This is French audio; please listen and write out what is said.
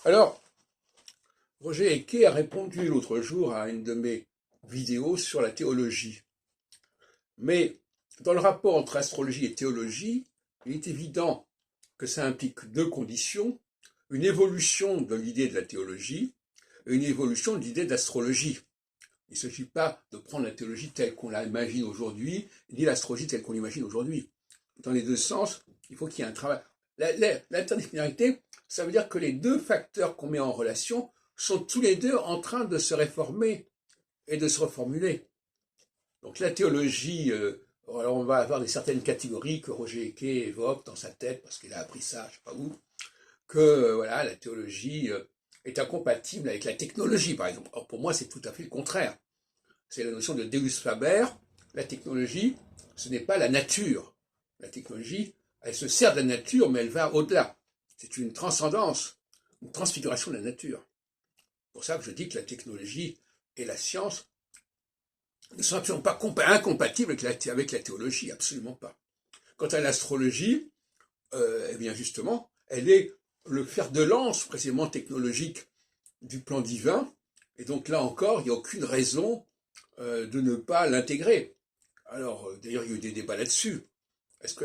Alors, Roger Eke a répondu l'autre jour à une de mes vidéos sur la théologie. Mais dans le rapport entre astrologie et théologie, il est évident que ça implique deux conditions, une évolution de l'idée de la théologie et une évolution de l'idée d'astrologie. Il ne s'agit pas de prendre la théologie telle qu'on l'imagine aujourd'hui, ni l'astrologie telle qu'on l'imagine aujourd'hui. Dans les deux sens, il faut qu'il y ait un travail. L'interdisciplinarité, ça veut dire que les deux facteurs qu'on met en relation sont tous les deux en train de se réformer et de se reformuler. Donc la théologie, alors on va avoir des certaines catégories que Roger Eke évoque dans sa tête, parce qu'il a appris ça, je ne sais pas où, que voilà, la théologie est incompatible avec la technologie, par exemple. Or, pour moi, c'est tout à fait le contraire. C'est la notion de Deus Faber. La technologie, ce n'est pas la nature. La technologie, elle se sert de la nature, mais elle va au-delà. C'est une transcendance, une transfiguration de la nature. C'est pour ça que je dis que la technologie et la science ne sont absolument pas incompatibles avec la théologie, absolument pas. Quant à l'astrologie, eh bien justement, elle est le fer de lance précisément technologique du plan divin, et donc là encore, il n'y a aucune raison de ne pas l'intégrer. Alors, d'ailleurs, il y a eu des débats là-dessus.